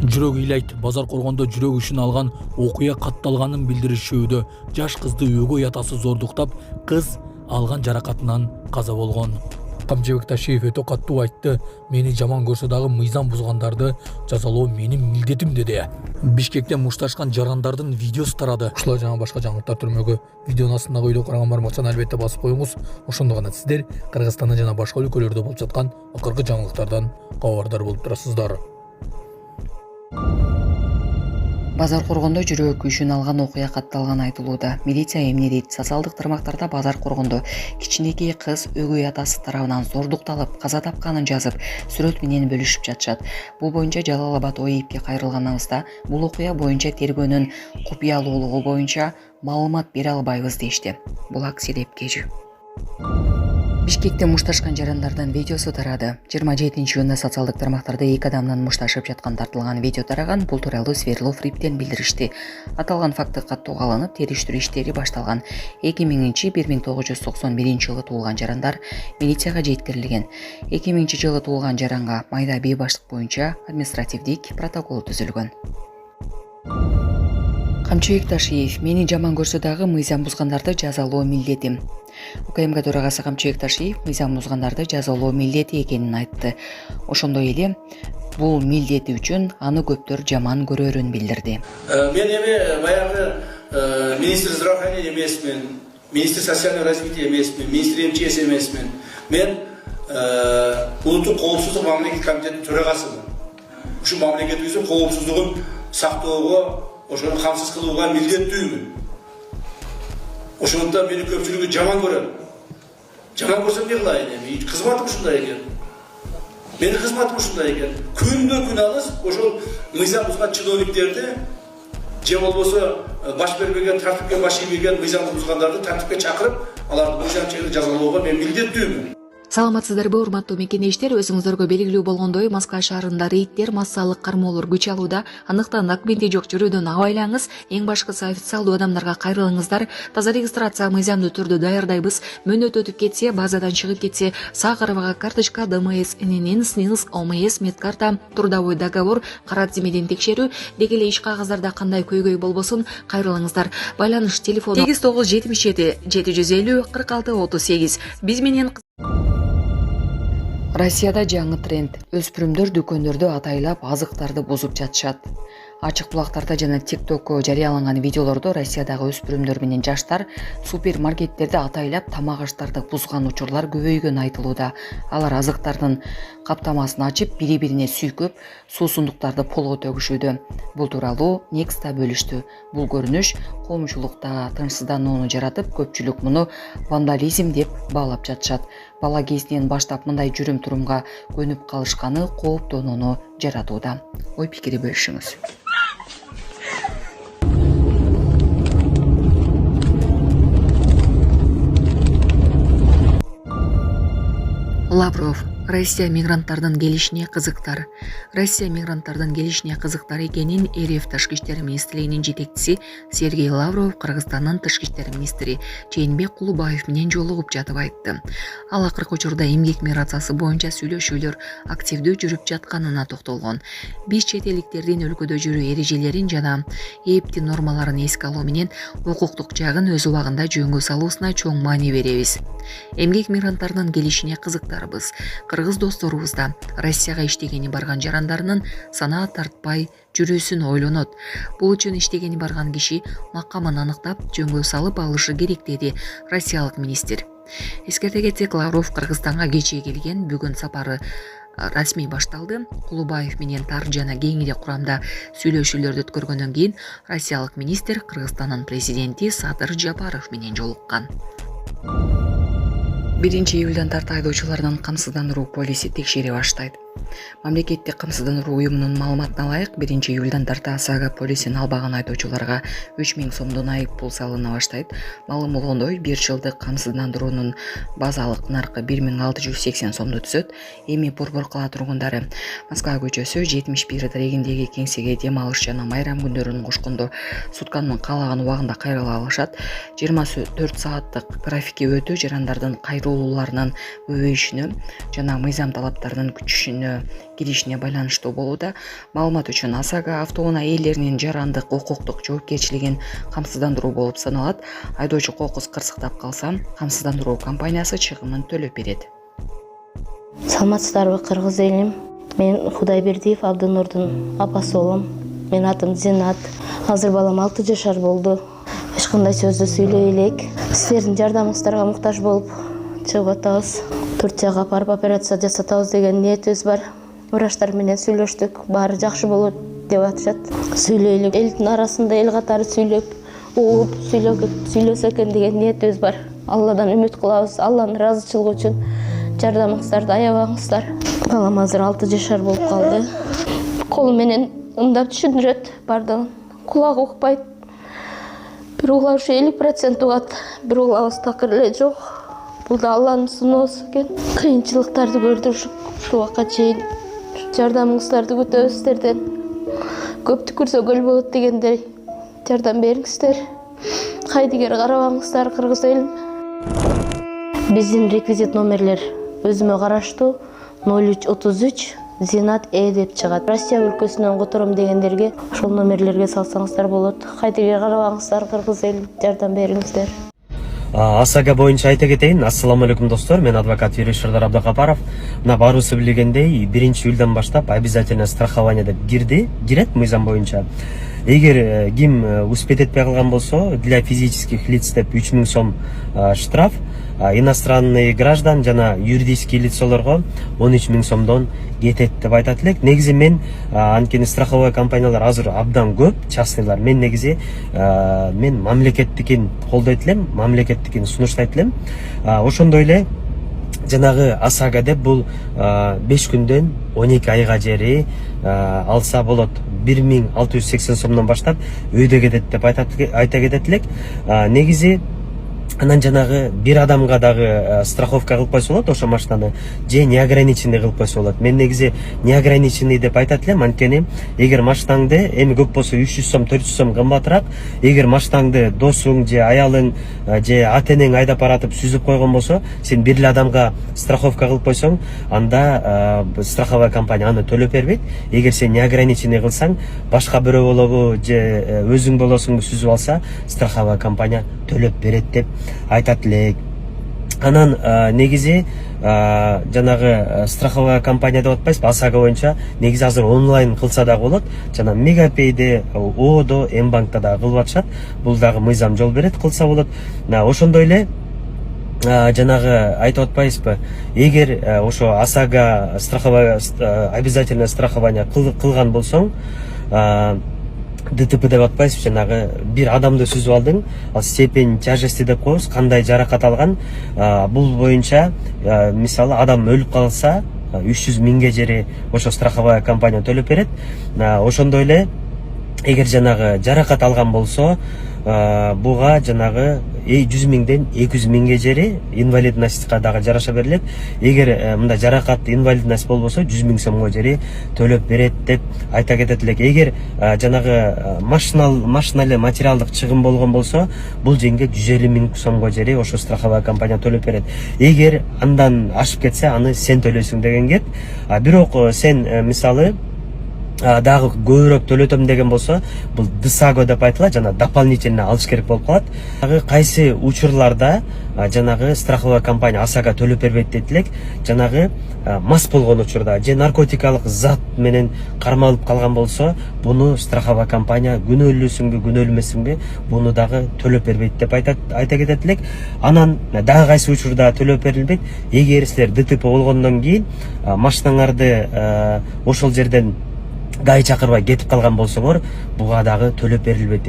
Жүрөк ыйлайт. Базар коргондо жүрөк ишин алган окуя катталганын билдиришүүдө. Жаш кызды өгөй атасы зордуктап, кыз алган жаракатынан каза болгон. Камчыбек Ташиев өтө каттуу айтты. Мени жаман көрсө дагы мыйзам бузгандарды жазалоо менин милдетим деди. Бишкекте мушташкан жарандардын видеосу тарады. Ушулар жана башка жаңылыктар түрмөгү видеонун астындагы видео караган бар болсоңуз албетте басып коюңуз. Ошондо гана сиздер Кыргызстанда жана башка өлкөлөрдө болуп жаткан акыркы жаңылыктардан кабардар болуп турасыздар. Базар коргондо жүрөк күйүүсүн алган окуя катталганы айтылууда. Милиция эмне дейт? Социалдык тармактарда базар коргондо кичинекей кыз өгөй атасы тарабынан зордукталып, каза тапканын жазып, сүрөт менен бөлүшүп жатышат. Бул боюнча Жалал Абад ОИПке кайрылганыбызда бул окуя боюнча тергөөнүн купуялуулугу боюнча маалымат бере албайбыз дешти. Булак Селепкежи. Бишкекте мушташкан жарандардан видеосу тарады. 27-июнда социалдык тармактарда 2 адамдын мушташып жаткан тартылган видео тараган. Бул тууралуу Свердлов Риптен билдиришти. Аталган факты каттууга алынып, териштирүү иштери башталган. 2000-1991 жылы туулган жарандар милицияга жеткирилген. 2000 жылы туулган жаранга майда бий баштык боюнча административдик протокол түзүлгөн. Камчыбек Ташиев: мени жаман көрсө дагы мыйзам бузгандарды жазалоо милдетим. УКМК төрагасы Камчыбек Ташиев мыйзам бузгандарды жазалоо милдети экенин айтты. Ошондой эле бул милдети үчүн аны көптөр жаман көрөрүн билдирди. Мен эми баягы министр здравоохранения эмесмин, министр социального развития эмесмин, министр МЧС эмесмин. Мен улуттук коопсуздук мамлекеттик комитетинин төрагасымын. Ушу мамлекетибиздин коопсуздугун сактоого, ошону камсыз кылууга милдеттүүмүн. Ошондо мени көпчүлүгү жаман көрөт. Жаман көрсөм эмне кылайын эми? Кызматым ушундай экен. Менин кызматым ушундай экен. Күндө-күн алыс ошол мыйзам бузган чиновниктерди же болбосо баш бербеген, тартипке баш ийбеген мыйзам бузгандарды тартипке чакырып, аларды мыйзам чегинде жазалоого мен милдеттүүмүн. Саламатсыздарбы, урматтуу мекендештер? Өзүңүздөргө белгилүү болгондой, Москва шаарында рейдтер, массалык кармоолор күч алууда. Андыктан документи жок жүрүүдөн абайлаңыз. Эң башкысы официалдуу адамдарга кайрылыңыздар. Таза регистрация мыйзамдуу түрдө даярдайбыз. Мөөнөт өтүп кетсе, базадан чыгып кетсе, сак арабага карточка, ДМС, ННН, СНИЛС, ОМС, медкарта, трудовой договор, карат зимеден текшерүү, деги эле иш кагаздарда кандай көйгөй болбосун кайрылыңыздар. Байланыш телефону 8977 750 46 38. Биз менен Россияда жаңы тренд. Өспүрүмдөр дүкөндөрдө атайлап азыктарды бузуп жатышат. Ачык булактарда жана ТикТокко жарыяланган видеолордо Россиядагы өспүрүмдөр менен жаштар супермаркеттерде атайлап тамак аштарды бузган учурлар көбөйгөнү айтылууда. Алар азыктардын каптамасын ачып, бири-бирине сүйкөп, суусундуктарды полго төгүшүүдө. Бул тууралуу Некста бөлүштү. Бул көрүнүш коомчулукта тынчсызданууну жаратып, көпчүлүк муну вандализм деп баалап жатышат. Бала кезинен баштап мындай жүрүм-турумга көнүп калышканы кооптонууну жаратууда. Ой пикири бөлүшүңүз. Лавров: Россия мигранттардын келишине кызыктар. Россия мигранттардын келишине кызыктар экенин РФ Тышкы иштер министрлигинин жетекчиси Сергей Лавров Кыргызстандын тышкы иштер министри Жээнбек Кулубаев менен жолугуп жатып айтты. Ал акыркы учурда эмгек миграциясы боюнча сүйлөшүүлөр активдүү жүрүп жатканына токтолгон. Биз чет элдиктердин өлкөдө жүрүү эрежелерин жана ээптин нормаларын эске алуу менен укуктук жагын өз убагында жөнгө салуусуна чоң маани беребиз. Эмгек мигранттардын келишине кызыктарбыз. Кыргыз досторубузда Россияга иштегени барган жарандарынын санаа тартпай жүрүүсүн ойлонот. Бул үчүн иштегени барган киши макамын аныктап, жөнгө салып алышы керек, деди россиялык министр. Эскерте кетсек, Лавров Кыргызстанга кечээ келген, бүгүн сапары расмий башталды. Кулубаев менен тар жана кең эле курамда сүйлөшүүлөрдү өткөргөндөн кийин россиялык министр Кыргызстандын президенти Садыр Жапаров менен жолуккан. 1-июлдан тарта айдоочулардын камсыздандыруу полиси текшере баштайт. Мамлекеттик камсыздандыруу уюмунун маалыматына ылайык, 1-июлдан тарта Сага полисин албаган айдоочуларга 3000 сомдон айып пул салына баштайт. Маалым болгондой, 1 жылдык камсыздандыруунун базалык наркы 1680 сомду түзөт. Эми Борбор кала тургундары Москва көчөсү 71 дарегиндеги кеңсеге дем алыш жана майрам күндөрүн кошкондо сутканын каалаган убагында кайрыла алышат. 24 сааттык графикке өтүү жарандардын кайрылууларынын көбөйүшүнө жана мыйзам талаптарынын күчүшүнө киришине байланыштуу болууда. Маалымат үчүн ОСАГО автоунаа ээлеринин жарандык укуктук жоопкерчилигин камсыздандыруу болуп саналат. Айдоочу кокус кырсыктап калса, камсыздандыруу компаниясы чыгымын төлөп берет. Саламатсыздарбы, кыргыз элим. Мен Кудайбердиев Абдынурдун апасы болом. Мен атым Зинат. Азыр балам 6 жашар болду. Эч кандай сөздү сүйлөй элек. Силердин жардамыңыздарга муктаж болуп чыгып атабыз. Турцияга апарып операция жасатабыз деген ниетибиз бар. Врачтар менен сүйлөштүк. Баары жакшы болот деп атышат. Сүйлөйлүк. Элдин арасында эл катары сүйлөп, угуп сүйлөсө экен деген ниетибиз бар. Алладан үмүт кылабыз. Алланын ыраазычылыгы үчүн жардамыңыздарды аябаңыздар. Балам азыр 6 жашар болуп калды. Колу менен ымдап түшүндүрөт бардыгын. Кулагы укпайт. Бир угулар ушу 50% угат, бир угулабыз такыр эле жок. Бул да Алланын сыноосу экен. Кыйынчылыктарды көрдүк ушул убакка чейин. Жардамыңыздарды күтөбүз сиздерден. Көп түкүрсө көл болот дегендей жардам бериңиздер. Кайдыгер карабаңыздар, кыргыз элим. Биздин реквизит номерлер өзүмө караштуу 0333 Зинат деп чыгат. Россия өлкөсүнөн котором дегендерге ошол номерлерге салсаңыздар болот. Кайдыгер карабаңыздар, кыргыз элим, жардам бериңиздер. ОСАГО боюнча айта кетейин. Ассаламу алейкум достор, мен адвокат юрист Шардар Абдыкапаров. Мына баарыбыз билгендей, 1-июлдан баштап обязательно страхование деп кирет мыйзам боюнча. Эгер ким успеть этпей калган болсо, для физических лиц деп 3000 сом штраф, иностранный граждан жана юридический лицолорго 13 000 сомдон кетет деп айтат элек. Негизи мен анткени страховой компаниялар азыр абдан көп, частныйлар. Мен негизи мен мамлекеттикин колдойт элем, мамлекеттикин сунуштайт элем. Ошондой эле жанагы ОСАГО деп бул 5 күндөн 12 айга жери алса болот. 1680 сомдон баштап өйдө кетет деп айта кетет элек. Негизи анан жанагы бир адамга дагы страховка кылып койсо болот ошо машинаны, же неограниченный кылып койсо болот. Мен негизи неограниченный деп айтат элем, анткени эгер машинаңды эми көп болсо 300 сом, 400 сом кымбатыраак, эгер машинаңды досуң же аялың же ата-энең айдап баратып сүзүп койгон болсо, сен бир эле адамга страховка кылып койсоң, анда страховая компания аны төлөп бербейт. Эгер сен неограниченный кылсаң, башка бирөө болобу же өзүң болосуңбу сүзүп алса, страховая компания төлөп берет деп айтат элек. Анан негизи жанагы страховая компания деп атпайсызбы, ОСАГО боюнча негизи азыр онлайн кылса дагы болот. Жана Мегапейде, ООдо, Мбанкта дагы кылып атышат. Бул дагы мыйзам жол берет, кылса болот. Ошондой эле жанагы айтып атпайсызбы, эгер ошо ОСАГО страховая обязательное страхование кылган болсоң, ДТП деп атпайсызбы, жанагы бир адамды сүзүп алдың, ал степень тяжести деп коебуз, кандай жаракат алган. Бул боюнча мисалы адам өлүп калса 300 000 жери ошо страховая компания төлөп берет. Ошондой эле эгер жанагы жаракат алган болсо, буга жанагы 100 000ден 200 000 жери инвалидностька дагы жараша берилет. Эгер мындай жаракат инвалидность болбосо 100 000 сомго жери төлөп берет деп айта кетет элек. Эгер жанагы машиналы материалдык чыгым болгон болсо, бул жеңге 150 000 сомго жери ошо страховая компания төлөп берет. Эгер андан ашып кетсе, аны сен төлөйсүң деген кет. Бирок сен мисалы дагы көбүрөөк төлөтөм деген болсо, бул ДСАГО деп айтылат, жана дополнительно алыш керек болуп калат. Кайсы учурларда жанагы страховая компания ОСАГО төлөп бербейт дейт элек, жанагы мас болгон учурда же наркотикалык зат менен кармалып калган болсо, буну страховая компания күнөөлүүсүңбү, күнөөлмөсүңбү, буну дагы төлөп бербейт деп айта кетет элек. Анан дагы кайсы учурда төлөп берилбейт, эгер силер ДТП болгондон кийин машинаңарды ошол жерден гай чакырбай кетип калган болсоңор, буга дагы төлөп берилбейт.